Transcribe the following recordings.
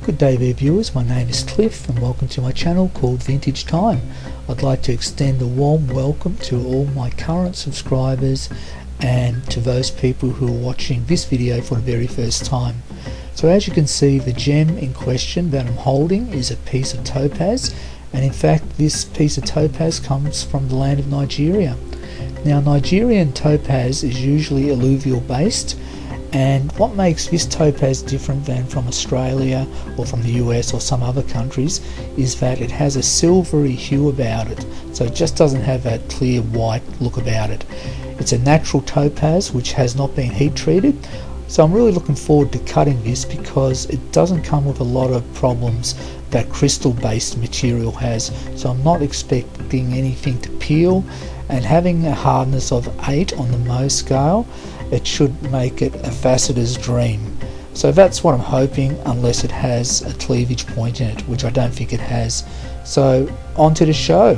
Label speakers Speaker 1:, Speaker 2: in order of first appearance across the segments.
Speaker 1: Good day there viewers, my name is Cliff and welcome to my channel called Vintage Time. I'd like to extend a warm welcome to all my current subscribers and to those people who are watching this video for the very first time. So as you can see, the gem in question that I'm holding is a piece of topaz, and in fact this piece of topaz comes from the land of Nigeria. Now Nigerian topaz is usually alluvial based, and what makes this topaz different than from Australia or from the US or some other countries is that it has a silvery hue about it, so it just doesn't have that clear white look about it. It's a natural topaz which has not been heat treated, so I'm really looking forward to cutting this because it doesn't come with a lot of problems that crystal based material has, so I'm not expecting anything to peel, and having a hardness of 8 on the Mohs scale, it should make it a facetter's dream. So that's what I'm hoping, unless it has a cleavage point in it, which I don't think it has. So on to the show.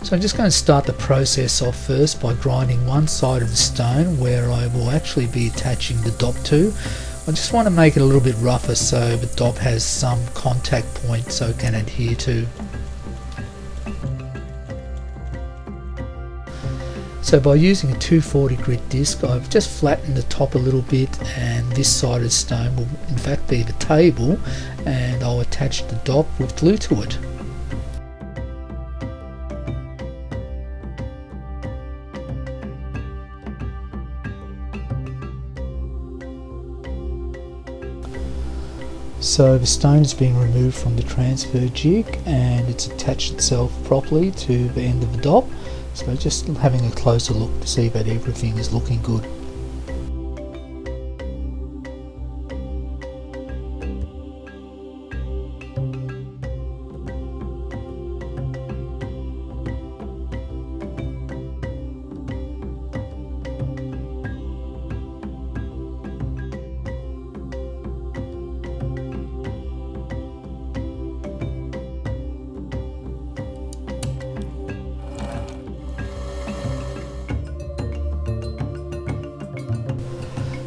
Speaker 1: So I'm just going to start the process off first by grinding one side of the stone where I will actually be attaching the dop to. I just want to make it a little bit rougher so the dop has some contact point so it can adhere to. So by using a 240 grit disc, I've just flattened the top a little bit, and this side of the stone will in fact be the table, and I'll attach the dop with glue to it. So the stone is being removed from the transfer jig and it's attached itself properly to the end of the dop. So just having a closer look to see that everything is looking good.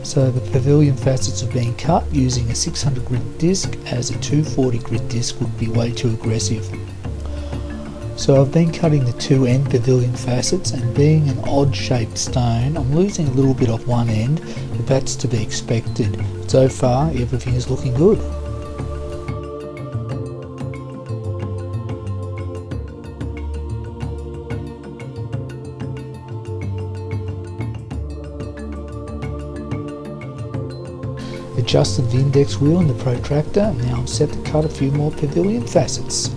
Speaker 1: So the pavilion facets are being cut using a 600 grit disc, as a 240 grit disc would be way too aggressive. So I've been cutting the two end pavilion facets, and being an odd shaped stone, I'm losing a little bit off one end, but that's to be expected. So far everything is looking good. Adjusted the index wheel and the protractor, and now I'm set to cut a few more pavilion facets.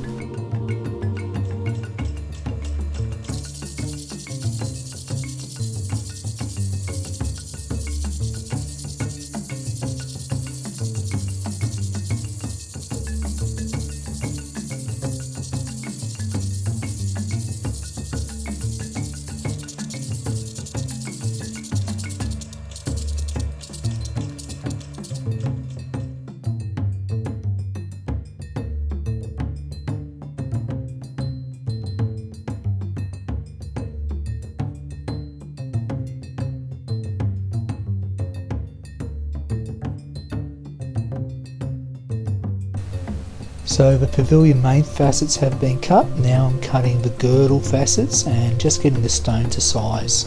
Speaker 1: So the pavilion main facets have been cut. Now I'm cutting the girdle facets and just getting the stone to size.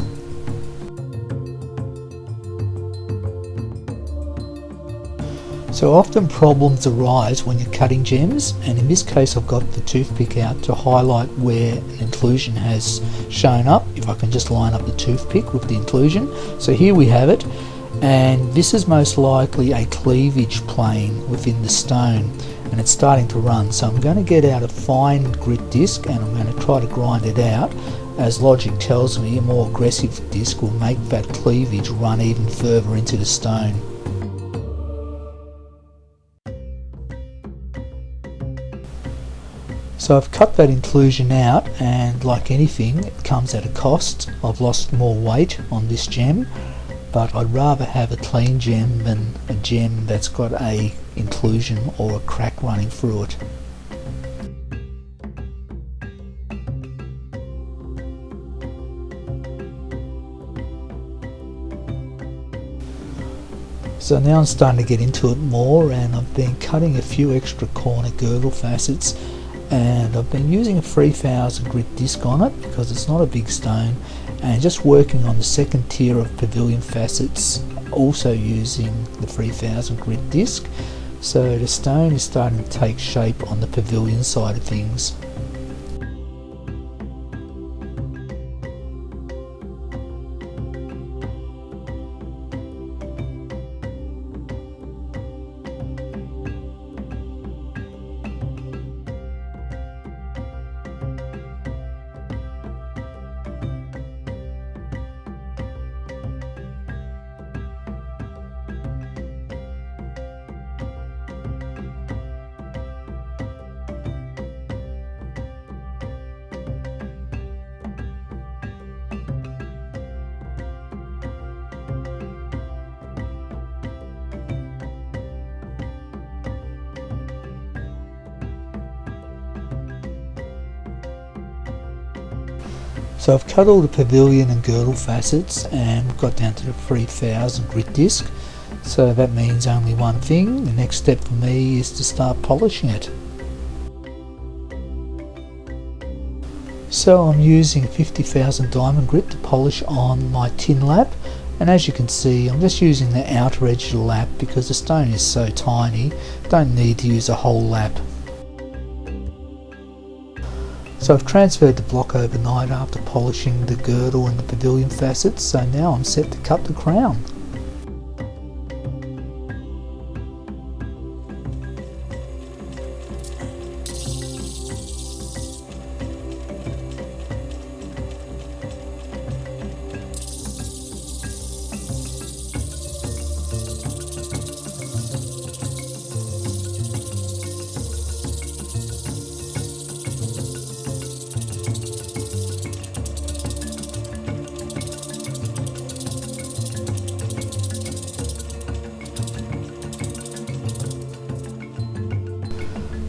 Speaker 1: So often problems arise when you're cutting gems, and in this case I've got the toothpick out to highlight where an inclusion has shown up. If I can just line up the toothpick with the inclusion. So here we have it, and this is most likely a cleavage plane within the stone, and it's starting to run. So I'm going to get out a fine grit disc and I'm going to try to grind it out, as logic tells me a more aggressive disc will make that cleavage run even further into the stone. So I've cut that inclusion out, and like anything it comes at a cost. I've lost more weight on this gem, but I'd rather have a clean gem than a gem that's got a inclusion or a crack running through it. So now I'm starting to get into it more, and I've been cutting a few extra corner girdle facets, and I've been using a 3000 grit disc on it because it's not a big stone, and just working on the second tier of pavilion facets, also using the 3000 grit disc. So the stone is starting to take shape on the pavilion side of things. So I've cut all the pavilion and girdle facets and got down to the 3000 grit disc. So that means only one thing. The next step for me is to start polishing it. So I'm using 50,000 diamond grit to polish on my tin lap, and as you can see I'm just using the outer edge of the lap because the stone is so tiny, don't need to use a whole lap. So I've transferred the block overnight after polishing the girdle and the pavilion facets, so now I'm set to cut the crown.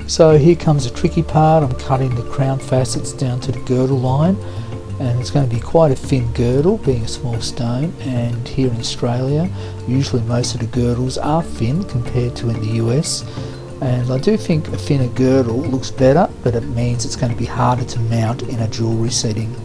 Speaker 1: So here comes the tricky part. I'm cutting the crown facets down to the girdle line, and it's going to be quite a thin girdle being a small stone, and here in Australia usually most of the girdles are thin compared to in the US, and I do think a thinner girdle looks better, but it means it's going to be harder to mount in a jewellery setting.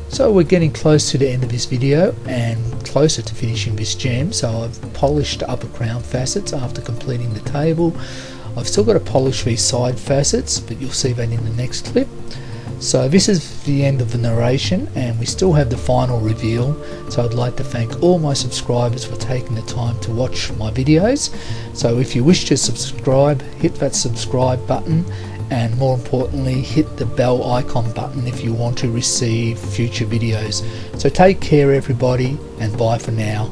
Speaker 1: So we're getting close to the end of this video and closer to finishing this gem. So I've polished the upper crown facets after completing the table. I've still got to polish these side facets, but you'll see that in the next clip. So this is the end of the narration, and we still have the final reveal. So I'd like to thank all my subscribers for taking the time to watch my videos. So if you wish to subscribe, hit that subscribe button, and more importantly hit the bell icon button if you want to receive future videos. So take care everybody, and bye for now.